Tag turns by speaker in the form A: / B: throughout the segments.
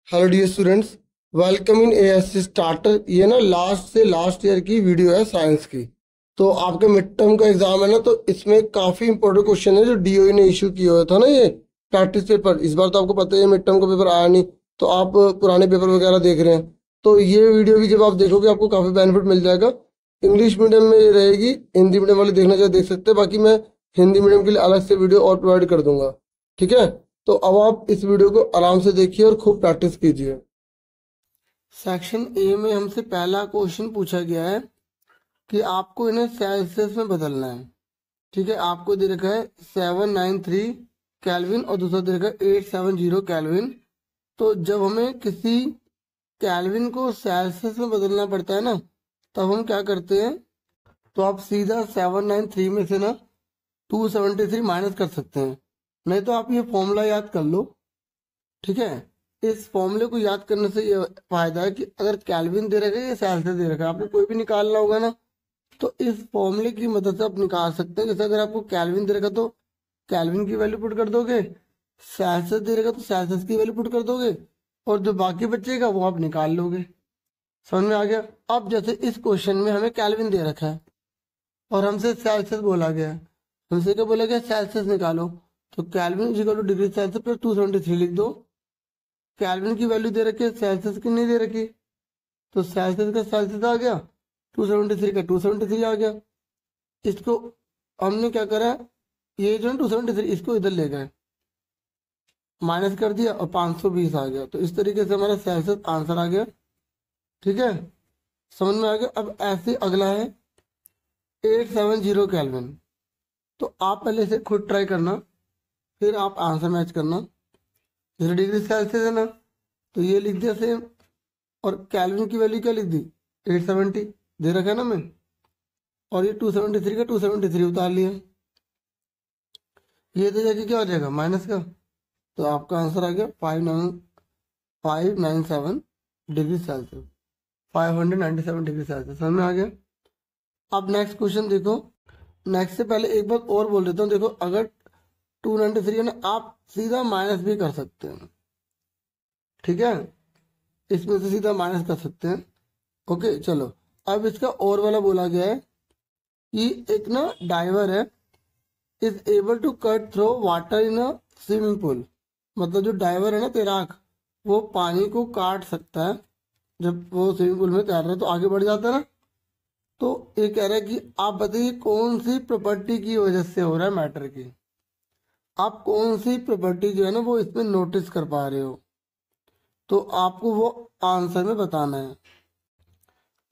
A: Hello dear students, welcome in ASC starter. ये ना last से लास्ट ईयर की वीडियो है साइंस की। तो आपके मिड टर्म का एग्जाम है ना, तो इसमें काफ़ी इंपॉर्टेंट क्वेश्चन है जो डीओई ने इशू किया हुआ था ना, ये प्रैक्टिस पेपर। इस बार तो आपको पता है मिड टर्म का पेपर आया नहीं, तो आप पुराने पेपर वगैरह देख रहे हैं। तो ये वीडियो भी जब आप देखोगे आपको काफ़ी बेनिफिट मिल जाएगा। इंग्लिश मीडियम में ये रहेगी, हिंदी मीडियम वाले देखना चाहे देख सकते हैं, बाकी मैं हिंदी मीडियम के लिए अलग से वीडियो और प्रोवाइड कर दूंगा। ठीक है, तो अब आप इस वीडियो को आराम से देखिए और खूब प्रैक्टिस कीजिए। सेक्शन ए में हमसे पहला क्वेश्चन पूछा गया है कि आपको इन्हें सेल्सियस में बदलना है। ठीक है, आपको दे रखा है 793 केल्विन और दूसरा दे रखा है 870 केल्विन। तो जब हमें किसी केल्विन को सेल्सियस में बदलना पड़ता है ना, तब हम क्या करते हैं, तो आप सीधा 793 में से ना 273 माइनस कर सकते हैं। नहीं तो आप ये फॉर्मूला याद कर लो। ठीक है, इस फॉर्मूले को याद करने से ये फायदा है कि अगर केल्विन दे रखा है या सेल्सियस दे रखा है, आपको कोई भी निकालना होगा ना, तो इस फॉर्मूले की मदद से आप निकाल सकते हैं। जैसे अगर आपको केल्विन दे रखा तो केल्विन की वैल्यू पुट कर दोगे, सेल्सियस दे रखा तो सेल्सियस की वैल्यू पुट कर दोगे, और जो बाकी बचेगा वो आप निकाल लोगे। समझ में आ गया। अब जैसे इस क्वेश्चन में हमें केल्विन दे रखा है और हमसे सेल्सियस बोला गया है, हमसे क्या बोला गया, सेल्सियस निकालो। तो kelvin is equal two degree Celsius plus 273 लिख दो। केल्विन की वैल्यू दे रखी है, सेल्सियस की नहीं दे रखी, तो सेल्सियस का सेल्सियस आ गया, 273 का 273 आ गया। इसको हमने क्या करा, ये जो 273 इसको इधर ले गए, माइनस कर दिया और 520 आ गया। तो इस तरीके से हमारा सेल्सियस आंसर आ गया। ठीक है, समझ में आ गया। अब ऐसे अगला है 870 केल्विन। तो आप पहले इसे खुद ट्राई करना, फिर आप आंसर मैच करना। जैसे डिग्री सेल्सियस है ना, तो ये लिख दिया सेम, और केल्विन की वैल्यू क्या लिख दी, 870 दे रखा है ना मैं, और ये 273 का 273 उतार लिया। ये तो जाके क्या हो जाएगा, माइनस का। तो आपका आंसर आ गया 597 डिग्री सेल्सियस, 597 डिग्री सेल्सियस। समझ में आ गया। अब नेक्स्ट क्वेश्चन देखो। नेक्स्ट से पहले एक बात और बोल देता हूँ, देखो अगर 293 है ना, आप सीधा माइनस भी कर सकते हैं। ठीक है, इसमें से सीधा माइनस कर सकते हैं। ओके चलो, अब इसका और वाला बोला गया है कि एक ना डाइवर है, is able to cut through water in a swimming pool. मतलब जो डाइवर है ना, तैराक, वो पानी को काट सकता है। जब वो स्विमिंग पूल में तैर रहा है तो आगे बढ़ जाता है ना। तो ये कह रहा है कि आप बताइए कौन सी प्रॉपर्टी की वजह से हो रहा है मैटर की। आप कौन सी प्रॉपर्टी जो है ना वो इसमें नोटिस कर पा रहे हो, तो आपको वो आंसर में बताना है।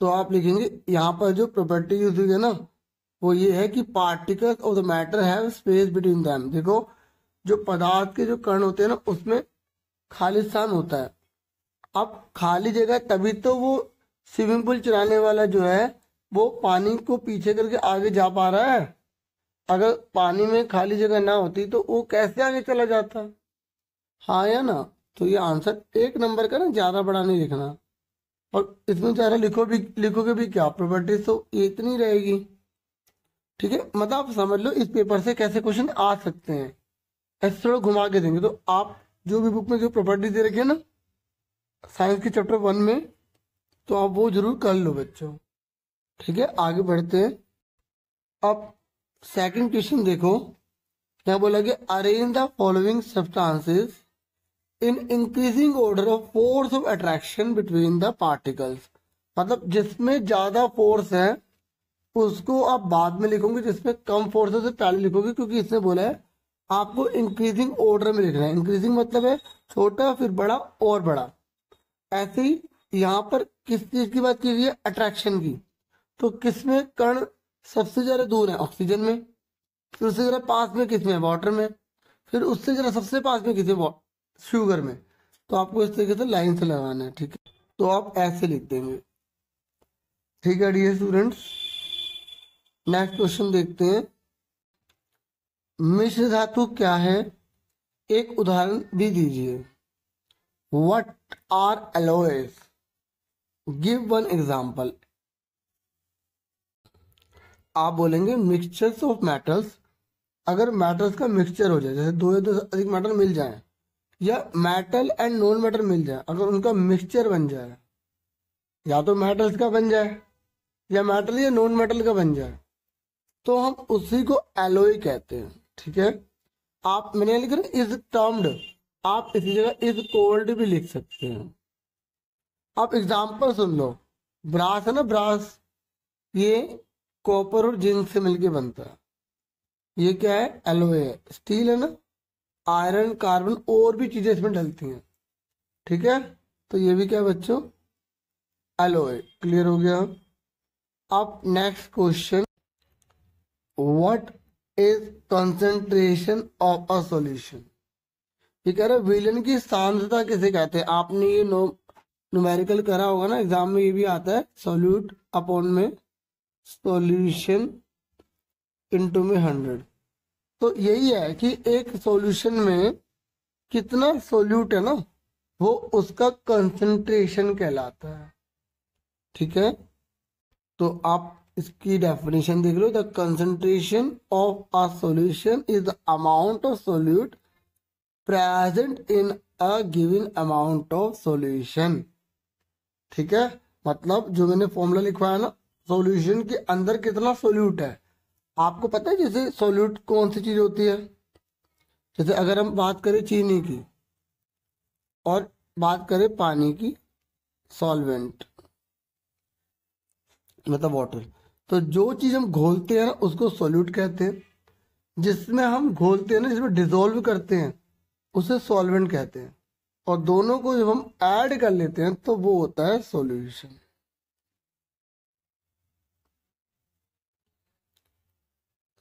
A: तो आप लिखेंगे यहाँ पर जो प्रॉपर्टी यूज हुई है ना, वो ये है कि particles of the matter have space between them. देखो जो पदार्थ के जो कण होते हैं ना, उसमें खाली स्थान होता है। अब खाली जगह तभी तो वो स्विमिंग पूल चलाने वाला जो है वो पानी को पीछे करके आगे जा पा रहा है। अगर पानी में खाली जगह ना होती तो वो कैसे आगे चला जाता। हाँ या ना। तो ये आंसर एक नंबर का ना, ज्यादा बड़ा नहीं लिखना, और इसमें ज्यादा लिखोगे भी क्या, प्रॉपर्टीज तो ये इतनी रहेगी। ठीक है, मतलब आप समझ लो इस पेपर से कैसे क्वेश्चन आ सकते हैं। ऐसे थोड़ा घुमा के देंगे। तो आप जो भी बुक में जो प्रॉपर्टी दे रखी है ना साइंस के चैप्टर 1 में, तो आप वो जरूर कर लो बच्चों। ठीक है, आगे बढ़ते हैं। अब सेकंड क्वेश्चन देखो, क्या बोला गया, arrange the following substances in increasing order of force of attraction between the particles. मतलब जिसमें ज्यादा फोर्स है उसको आप बाद में लिखोगे, जिसमें कम फोर्स है उसे पहले लिखोगे, क्योंकि इसने बोला है आपको इंक्रीजिंग ऑर्डर में लिखना है। इंक्रीजिंग मतलब है छोटा फिर बड़ा और बड़ा। ऐसे ही यहाँ पर किस चीज की बात की गई है, अट्रैक्शन की। तो किसमें कण सबसे ज्यादा दूर है, ऑक्सीजन में। फिर उससे जरा पास में किसमें, वाटर में। फिर उससे जरा सबसे पास में किसमें, शुगर में। तो आपको इस तरीके से लाइन से लगाना है। ठीक है, तो आप ऐसे लिख देंगे। ठीक है डियर स्टूडेंट्स, नेक्स्ट क्वेश्चन देखते हैं। मिश्र धातु क्या है, एक उदाहरण भी दीजिए। What are alloys, give one example. आप बोलेंगे मिक्सचर्स ऑफ मेटल्स। अगर मेटल्स का मिक्सचर हो जाए, जैसे दो या दो से अधिक मेटल मिल जाए, या मेटल एंड नॉन मेटल मिल जाए, अगर उनका मिक्सचर बन जाए, या तो मेटल्स का बन जाए या मेटल या नॉन मेटल का बन जाए, तो हम उसी को एलोय कहते हैं। ठीक है, आप मैंने लिख रहा इज टर्म्ड, आप इसी जगह इज कोल्ड भी लिख सकते हैं। आप एग्जाम्पल सुन लो, ब्रास है ना, ब्रास ये कॉपर और जिंक से मिलके बनता है, ये क्या है, एलोय है। स्टील है ना, आयरन, कार्बन और भी चीजें इसमें डलती हैं। ठीक है, तो ये भी क्या है बच्चों, एलोय। क्लियर हो गया। अब next question, what is concentration of a solution. ये कह रहा है विलन की सांद्रता किसे कहते हैं। आपने ये न्यूमेरिकल करा होगा ना, एग्जाम में ये भी आता है, सॉल्यूट अपॉन में सॉल्यूशन इनटू में 100। तो यही है कि एक सॉल्यूशन में कितना सॉल्यूट है ना, वो उसका कंसंट्रेशन कहलाता है। ठीक है, तो आप इसकी डेफिनेशन देख लो, the concentration of a solution is the amount of solute present in a given amount of solution. ठीक है, मतलब जो मैंने फॉर्मूला लिखवाया ना, सॉल्यूशन के अंदर कितना सॉल्यूट है। आपको पता है जैसे सॉल्यूट कौन सी चीज होती है, जैसे अगर हम बात करें चीनी की और बात करें पानी की, सॉल्वेंट मतलब वाटर, तो जो चीज हम घोलते हैं ना उसको सॉल्यूट कहते हैं, जिसमें हम घोलते हैं ना, जिसमें डिसॉल्व करते हैं उसे सॉल्वेंट कहते हैं, और दोनों को जब हम ऐड कर लेते हैं तो वो होता है सॉल्यूशन।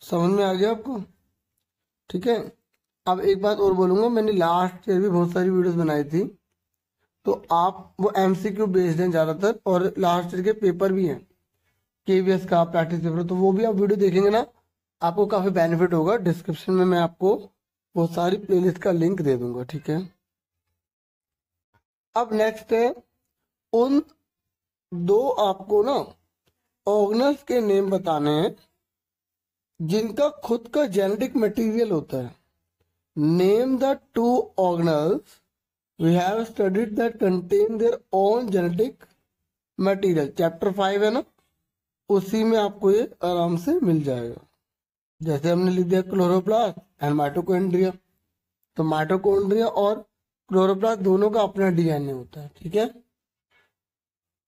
A: समझ में आ गया आपको। ठीक है, अब एक बात और बोलूंगा, मैंने लास्ट ईयर भी बहुत सारी वीडियोस बनाई थी, तो आप वो एमसीक्यू बेस्ड हैं ज़्यादातर, और लास्ट ईयर के पेपर भी हैं, केवीएस का प्रैक्टिस पेपर, तो वो भी आप वीडियो देखेंगे ना, आपको काफ़ी बेनिफिट होगा। डिस्क्रिप्शन में मैं आपको वो सारी प्लेलिस्ट का लिंक दे दूंगा। ठीक है, अब नेक्स्ट है, उन दो आपको ना ऑर्गेनल्स के नेम बताने हैं जिनका खुद का जेनेटिक मटेरियल होता है। Name the two organelles we have studied that contain their own genetic material. Chapter 5 है ना, उसी में आपको ये आराम से मिल जाएगा। जैसे हमने लिख दिया क्लोरोप्लास्ट एंड माइटोकॉन्ड्रिया, तो माइटोकॉन्ड्रिया और क्लोरोप्लास्ट दोनों का अपना डीएनए होता है। ठीक है,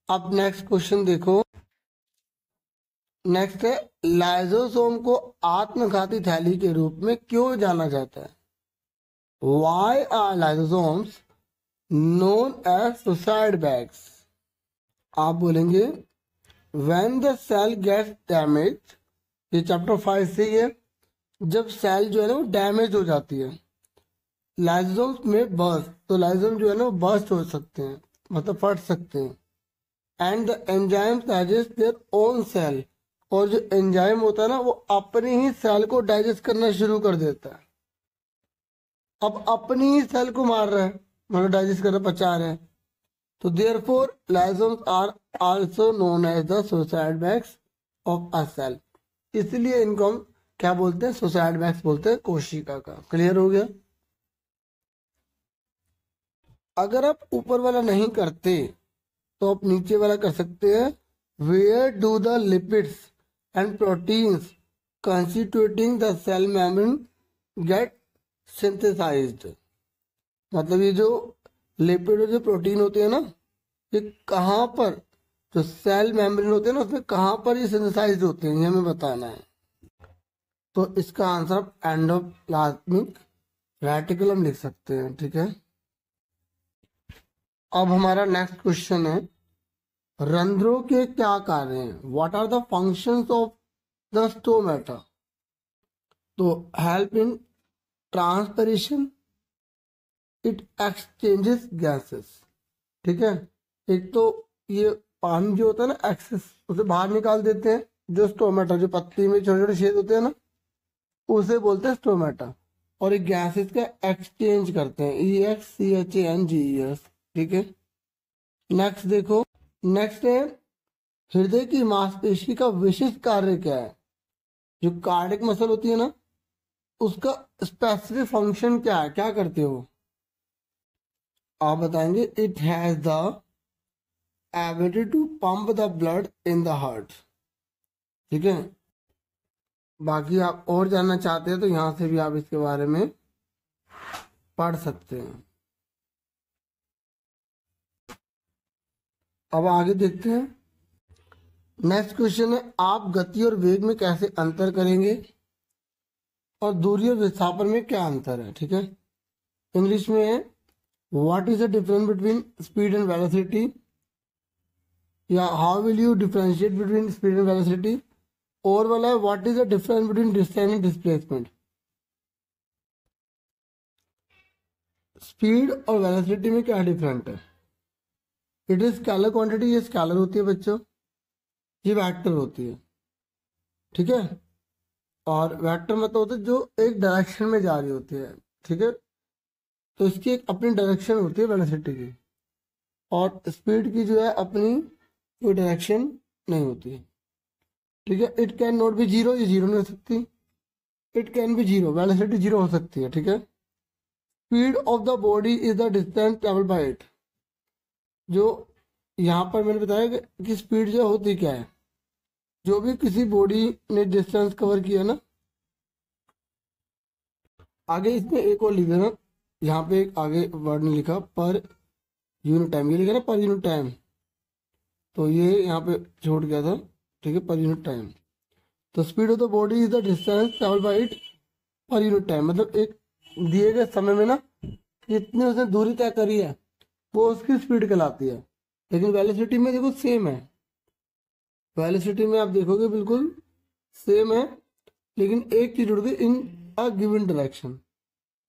A: अब नेक्स्ट क्वेश्चन देखो, नेक्स्ट है, लाइसोसोम को आत्मघाती थैली के रूप में क्यों जाना जाता है। Why are lysosomes known as suicide bags? आप बोलेंगे when the cell gets damaged, ये चैप्टर 5 से है, जब सेल जो है ना वो डैमेज हो जाती है, लाइसोसोम्स में बर्स्ट, तो लाइसोसोम जो है ना वो बर्स्ट हो सकते हैं, मतलब फट सकते हैं, and the enzymes digest their own cell, और जो एंजाइम होता है ना वो अपने ही सेल को डाइजेस्ट करना शुरू कर देता है। अब अपनी ही सेल को मार रहा है, मतलब डाइजेस्ट कर रहा है, पचा रहा है, तो therefore lysosomes are also known as the suicide bags of a cell, इसलिए इनको हम क्या बोलते हैं, सुसाइड बैग्स बोलते हैं कोशिका का। क्लियर हो गया। अगर आप ऊपर वाला नहीं करते तो आप नीचे वाला कर सकते हैं, where do the lipids and proteins constituting the cell membrane get synthesised. मतलब ये जो लिपिड और जो प्रोटीन होते हैं ना, ये कहाँ पर, जो सेल मेम्ब्रेन होते हैं ना उसमें कहाँ पर ये सिंथेसाइज्ड होते हैं, ये हमें बताना है। तो इसका आंसर आप एंडोप्लाज्मिक रेटिकुलम लिख सकते हैं। ठीक है, अब हमारा नेक्स्ट क्वेश्चन है, रंध्रों के क्या कार्य हैं। What are the functions of the stomata. तो help in transpiration, it exchanges gases. ठीक है, एक तो ये पानी जो होता है ना एक्सेस, उसे बाहर निकाल देते हैं, जो स्टोमेटा, जो पत्ती में छोटे छोटे छेद होते हैं ना उसे बोलते हैं स्टोमेटा, और एक गैसेस का एक्सचेंज करते हैं, EXCHANGES। ठीक है, नेक्स्ट देखो, नेक्स्ट है, हृदय की मांसपेशी का विशिष्ट कार्य क्या है। जो कार्डियक मसल होती है ना उसका स्पेसिफिक फंक्शन क्या है, क्या करते हो। आप बताएंगे it has the ability to pump the blood in the heart. ठीक है, बाकी आप और जानना चाहते हैं तो यहाँ से भी आप इसके बारे में पढ़ सकते हैं। अब आगे देखते हैं। नेक्स्ट क्वेश्चन है, आप गति और वेग में कैसे अंतर करेंगे और दूरी और विस्थापन में क्या अंतर है। ठीक है, इंग्लिश में है what is the difference between speed and velocity, या how will you differentiate between speed and velocity. और वाला है what is the difference between distance and displacement. Speed और वेलोसिटी में क्या डिफरेंट है। इट इज स्केलर क्वांटिटी, ये scalar होती है बच्चों, ये वेक्टर होती है। ठीक है, और वेक्टर मतलब होता है जो एक डायरेक्शन में जा रही होती है। ठीक है, तो इसकी एक अपनी डायरेक्शन होती है वेलोसिटी की, और स्पीड की जो है अपनी कोई डायरेक्शन नहीं होती है। ठीक है, it can not be zero, ये जीरो नहीं हो सकती। It can be zero, velocity zero हो सकती है। ठीक है, speed of the body is the distance travel bye it. जो यहाँ पर मैंने बताया कि स्पीड जो होती क्या है, जो भी किसी बॉडी ने डिस्टेंस कवर किया ना। आगे इसमें एक और लिख देना, यहाँ पे एक आगे वर्ड नहीं लिखा, पर यूनिट टाइम, ये लिखा ना पर यूनिट टाइम, तो ये यहाँ पे छोड़ गया था। ठीक है, पर यूनिट टाइम। तो speed of the body is the distance travel bye it per unit time, मतलब एक दिए गए समय में ना कितनी उसने दूरी तय करी है वो उसकी स्पीड कहलाती है। लेकिन वेलोसिटी में देखो सेम है, वेलोसिटी में आप देखोगे बिल्कुल सेम है, लेकिन एक चीज जुड़ गई, इन अ गिवन डायरेक्शन।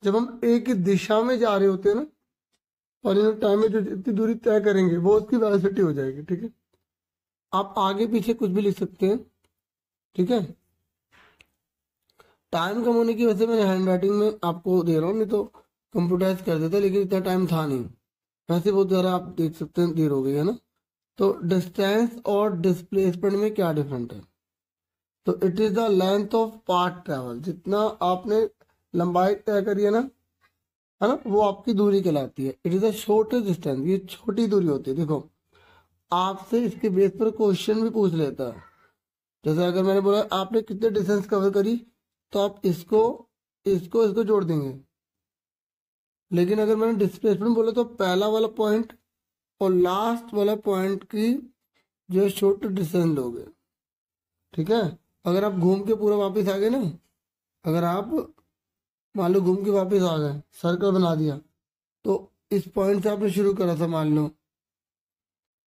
A: जब हम एक ही दिशा में जा रहे होते हैं ना, और इन टाइम में जो जितनी दूरी तय करेंगे वो उसकी वेलोसिटी हो जाएगी। ठीक है, आप आगे पीछे कुछ भी लिख सकते हैं। ठीक है, टाइम कम होने की वजह से मैंने हैंड राइटिंग में आपको दे रहा हूँ, नहीं तो कंप्यूटराइज कर देता, लेकिन इतना टाइम था नहीं। वैसे बहुत ज़्यादा आप देख सकते हैं देर हो गई है ना। तो डिस्टेंस और डिस्प्लेसमेंट में क्या डिफरेंट है। तो it is the length of path travel, जितना आपने लंबाई तय करी है ना, वो आपकी दूरी कहलाती है। It is the shortest distance, ये छोटी दूरी होती है। देखो आपसे इसके बेस पर क्वेश्चन भी पूछ लेता है। जैसे अगर मैंने बोला आपने कितने डिस्टेंस कवर करी, तो आप इसको इसको इसको जोड़ देंगे। लेकिन अगर मैंने डिस्प्लेसमेंट बोला तो पहला वाला पॉइंट और लास्ट वाला पॉइंट की जो शॉर्ट डिस्टेंस लोगे। ठीक है, अगर आप घूम के पूरा वापस आ गए ना, अगर आप मान लो घूम के वापस आ गए, सर्कल बना दिया, तो इस पॉइंट से आपने शुरू करा था, मान लो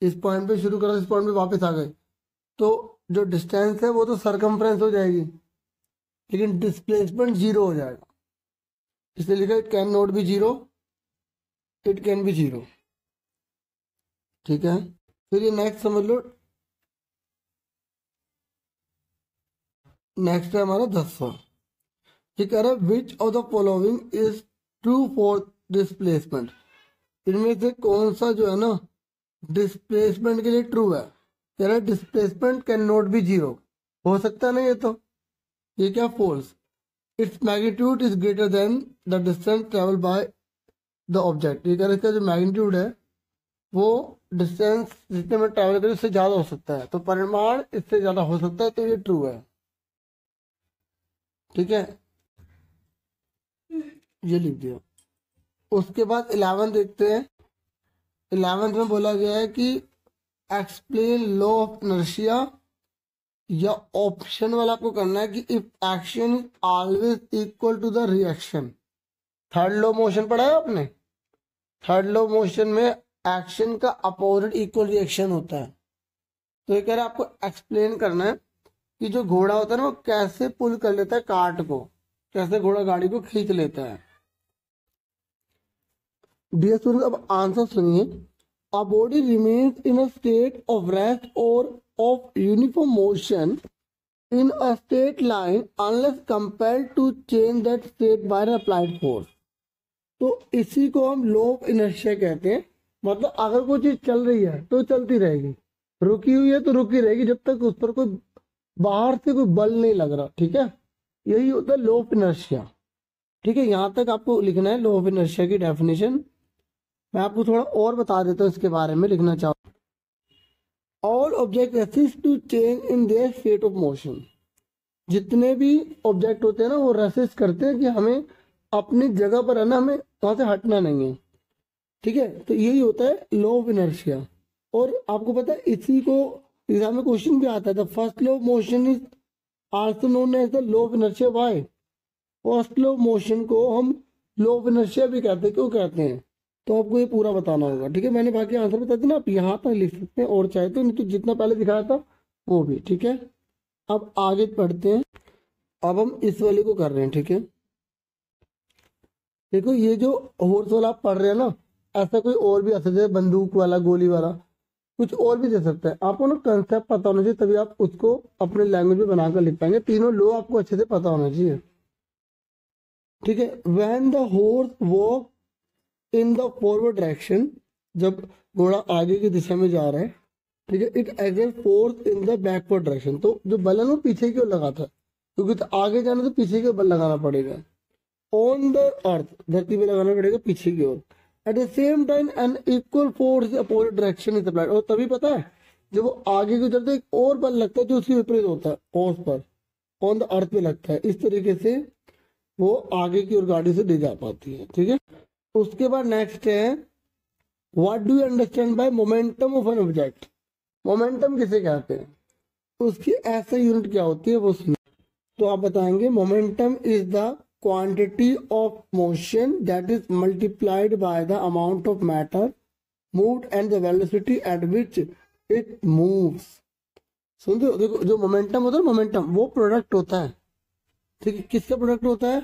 A: इस पॉइंट पे शुरू करा, इस पॉइंट पे वापस आ गए, तो जो डिस्टेंस है वो तो सरकमफ्रेंस हो जाएगी, लेकिन डिस्प्लेसमेंट जीरो हो जाएगा। इसलिए लिखा it can not be zero, it can be zero. ठीक है, फिर ये नेक्स्ट समझ लो। नेक्स्ट है हमारा 10वां। ये कह रहा है which of the following is true for displacement. इनमें से कौन सा जो है ना डिस्प्लेसमेंट के लिए ट्रू है। कह रहा है displacement can not be zero, हो सकता नहीं है, तो ये क्या false. Its magnitude is greater than the distance travel by the object. ये कह रहा है इसका जो मैग्नीट्यूड है वो डिस्टेंस जितने में ट्रेवल करे उससे ज्यादा हो सकता है, तो परिमाण इससे ज्यादा हो सकता है, तो ये ट्रू है। ठीक है, ये लिख दिया। उसके बाद 11 देखते हैं। 11 में बोला गया है कि एक्सप्लेन लॉ ऑफ इनर्शिया, या ऑप्शन वाला आपको करना है कि if action is always equal to the reaction. Third law motion पढ़ा है आपने। थर्ड लॉ मोशन में एक्शन का अपोजिट इक्वल रिएक्शन होता है। तो ये कह रहा है आपको एक्सप्लेन करना है कि जो घोड़ा होता है ना वो कैसे पुल कर लेता है कार्ट को, कैसे घोड़ा गाड़ी को खींच लेता है। डियर स्टूडेंट, अब आंसर सुनिए। A body remains in a state of rest और of uniform motion in a straight line unless compelled to change that state by an applied force। तो इसी को हम लॉ ऑफ इनर्शिया कहते हैं। मतलब अगर कोई चीज चल रही है तो चलती रहेगी, रुकी हुई है तो रुकी रहेगी जब तक उस पर कोई बाहर से कोई बल नहीं लग रहा। ठीक है, यही होता है लॉ ऑफ इनर्शिया। ठीक है, यहां तक आपको लिखना है लॉ ऑफ इनर्शिया की डेफिनेशन। मैं आपको थोड़ा और बता देता हूँ इसके बारे में, लिखना चाहूँ। All object resist to change in their state of motion. जितने भी ऑब्जेक्ट होते हैं ना वो रेसिस्ट करते हैं कि हमें अपनी जगह पर रहना, हमें वहां से हटना नहीं है, ठीक है। तो यही होता है लॉ ऑफ इनर्शिया। और आपको पता है इसी को एग्जाम में क्वेश्चन भी आता है, the first law of motion is also known as the law of inertia. Why? First law of motion को हम लॉ ऑफ इनर्शिया भी कहते हैं, क्यों कहते हैं, तो आपको ये पूरा बताना होगा, ठीक है। मैंने बाकी आंसर बता दिया ना, आप यहाँ पर लिख सकते हैं और चाहे तो, नहीं तो जितना पहले दिखाया था वो भी, ठीक है। अब आगे पढ़ते हैं। अब हम इस वाले को कर रहे हैं, ठीक है। देखो ये जो हॉर्स वाला आप पढ़ रहे हैं ना, ऐसा कोई और भी आ सकता है, बंदूक वाला, गोली वाला, कुछ और भी दे सकता है। आपको ना कंसेप्ट पता होना चाहिए, तभी आप उसको अपने लैंग्वेज में बनाकर लिख पाएंगे। तीनों लो आपको अच्छे से पता होना चाहिए, ठीक है। When the horse walk in the forward direction, जब घोड़ा आगे की दिशा में जा रहा है, ठीक है, it exert force in the backward direction. तो जो बल है वो पीछे की ओर लगाता है, क्योंकि तो आगे जाना तो पीछे की ओर बल लगाना पड़ेगा। ऑन द अर्थ, धरती पे लगाना पड़ेगा पीछे की ओर। At the same time an equal force opposite direction is applied. और तभी पता है जब वो आगे की तरफ एक और बल लगता है जो उसके विपरीत होता है, हॉर्स पर, ऑन द अर्थ पे लगता है। इस तरीके से वो आगे की ओर गाड़ी से ले जा पाती है, ठीक है। उसके बाद नेक्स्ट है, what do you understand bye momentum of an object. Momentum किसे कहते हैं, उसकी ऐसा यूनिट क्या होती है वो सुनिए। तो आप बताएंगे momentum is the quantity of motion that is multiplied by the amount of matter moved and the velocity at which it moves। सुनते हो, देखो जो मोमेंटम होता है, मोमेंटम वो प्रोडक्ट होता है, ठीक है। किसका प्रोडक्ट होता है,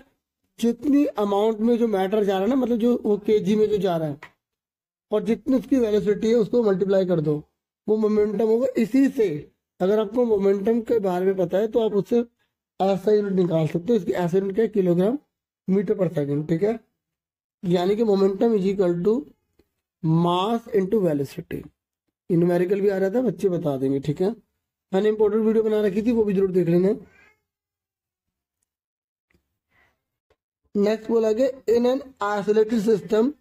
A: जितनी अमाउंट में जो मैटर जा रहा है ना, मतलब जो वो केजी में जो जा रहा है, और जितनी उसकी वेलोसिटी है उसको मल्टीप्लाई कर दो, वो मोमेंटम होगा। इसी से अगर आपको मोमेंटम के बारे में पता है तो आप उससे ऐसा यूनिट निकाल सकते हो। इसकी ऐसा यूनिट क्या है, किलोग्राम मीटर पर सेकंड, ठीक है। यानी कि momentum is equal to mass into velocity. Numerical भी आ रहा था, बच्चे बता देंगे, ठीक है। मैंने इंपॉर्टेंट वीडियो बना रखी थी, वो भी जरूर देख लेना। नेक्स्ट बोला गया, in an isolated system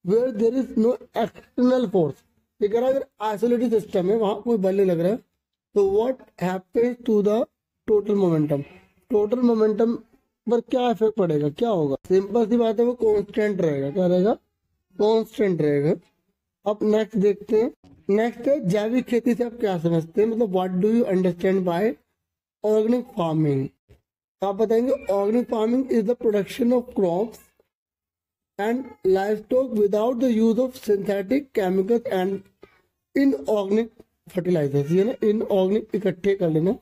A: where there is no external force. अगर आइसोलेटेड सिस्टम है, वहां कोई बल नहीं लग रहा है, तो what happens to the total momentum. Total momentum पर क्या इफेक्ट पड़ेगा, क्या होगा, सिंपल सी बात है, वो कांस्टेंट रहेगा। क्या रहेगा, कांस्टेंट रहेगा। अब नेक्स्ट देखते हैं। नेक्स्ट है जैविक खेती से आप क्या समझते हैं, मतलब what do you understand by organic farming. आप बताएंगे organic farming is the production of crops and livestock without the use of synthetic chemicals and inorganic fertilisers. ये ना इनऑर्गेनिक इकट्ठे कर लेना,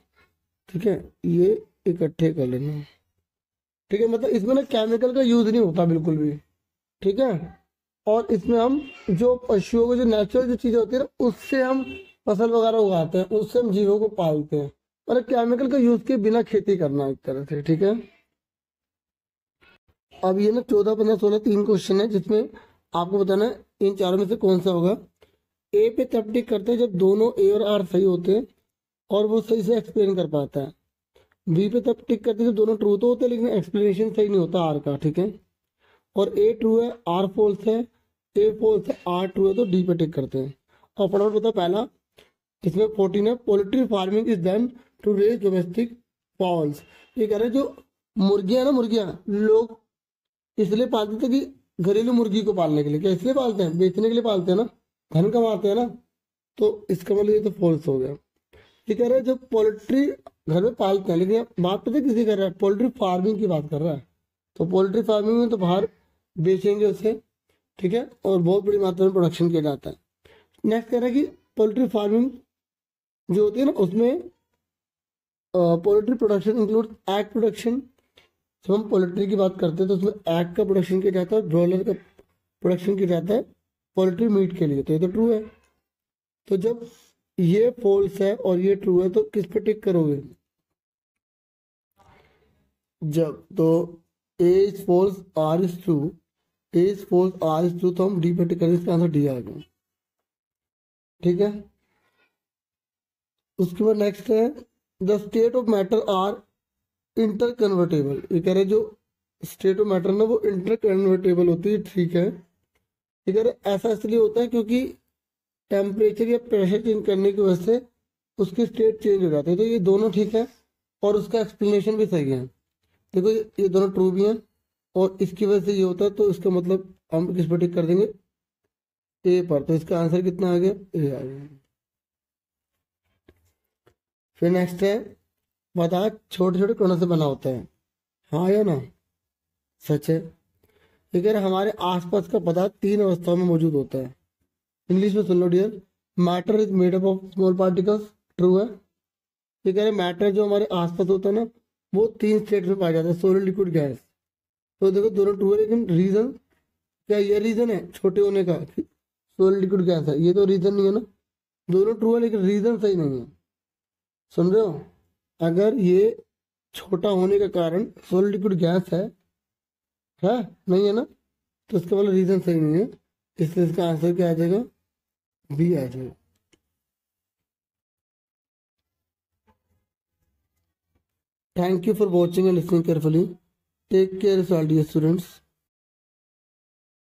A: ठीक है, ये इकट्ठे कर लेना, ठीक है। मतलब इसमें ना केमिकल का यूज नहीं होता बिल्कुल भी, ठीक है। और इसमें हम जो पशुओं को जो नेचुरल जो चीजें होती है ना, उससे हम फसल वगैरह उगाते हैं, उससे हम जीवों को पालते हैं, और केमिकल का यूज के बिना खेती करना एक तरह से, ठीक है। अब ये ना 14, 15, 16 3 क्वेश्चन है, जिसमें आपको बताना है इन चारों में से कौन सा होगा। ए पे तब टिक करते हैं जब दोनों ए और आर सही होते हैं और वो सही से एक्सप्लेन कर पाता है। बी पे तब टिक करते हैं जब दोनों ट्रू तो होते हैं लेकिन एक्सप्लेनेशन सही नहीं होता आर का, ठीक है। और ए ट्रू है, आर फॉल्स है, ए फॉल्स है, आर ट्रू है, तो डी पे टिक करते हैं। और फटाफट बताओ पहला, इसमें 14 है, poultry farming is done to raise domestic fowls. ये कह रहे हैं जो मुर्गियां ना, मुर्गियां लोग इसलिए पालते थे कि घरेलू मुर्गी को पालने के लिए, क्या इसलिए पालते हैं, बेचने के लिए पालते हैं ना, धन कमाते हैं ना, तो इसका मतलब ये तो फॉल्स हो गया। ये कह रहा है जो पोल्ट्री घर में पालते हैं, लेकिन बात पता है किसी कर रहा है, पोल्ट्री फार्मिंग की बात कर रहा है। तो पोल्ट्री फार्मिंग में तो बाहर बेचेंगे उसे, ठीक है, और बहुत बड़ी मात्रा में प्रोडक्शन किया जाता है। नेक्स्ट कह रहा है कि पोल्ट्री फार्मिंग जो होती है ना, उसमें poultry production include egg production. जब हम पोल्ट्री की बात करते हैं तो उसमें एग का प्रोडक्शन किया जाता है, ब्रॉयलर का प्रोडक्शन किया जाता है पोल्ट्री मीट के लिए, तो ये तो ट्रू है। तो जब ये फॉल्स है और ये ट्रू है तो किस पे टिक करोगे, जब तो A is false R is true, A is false R is true, तो हम डी पे टिक करेंगे, इसका आंसर डी आ गया, ठीक है। उसके बाद नेक्स्ट है the state of matter are interconvertible. ये कह रहे जो स्टेट ऑफ मैटर ना वो इंटर कन्वर्टेबल होती है, ठीक है। ठीक है, ऐसा इसलिए होता है क्योंकि टेम्परेचर या प्रेशर चेंज करने की वजह से उसकी स्टेट चेंज हो जाती है। तो ये दोनों ठीक है और उसका एक्सप्लेनेशन भी सही है। देखो ये दोनों ट्रू भी हैं और इसकी वजह से ये होता है, तो इसका मतलब हम किस पर टिक कर देंगे, ए पर। तो इसका आंसर कितना आ गया, ए आ गया। फिर नेक्स्ट है, पदार्थ छोटे छोटे कणों से बना होता है, हाँ या ना? सच है। ये कह रहे हमारे आसपास का पदार्थ 3 अवस्थाओं में मौजूद होता है। इंग्लिश में सुन लो dear, matter is made up of small particles, true है। ये कह रहे मैटर जो हमारे आसपास होता है ना, वो 3 स्टेट में पाया जाता है, सॉलिड, लिक्विड, गैस। तो देखो दोनों ट्रू है, लेकिन रीजन क्या, ये रीजन है छोटे होने का, सॉलिड, लिक्विड, गैस है, ये तो रीजन नहीं है ना। दोनों ट्रू है लेकिन रीजन सही नहीं है, सुन रहे हो? अगर ये छोटा होने का कारण सॉलिड, लिक्विड, गैस है नहीं है ना, तो इसका मतलब रीजन सही नहीं है, इसलिए इसका आंसर क्या आ जाएगा, बी आ जाएगा। Thank you for watching and listening carefully. Take care, dear students.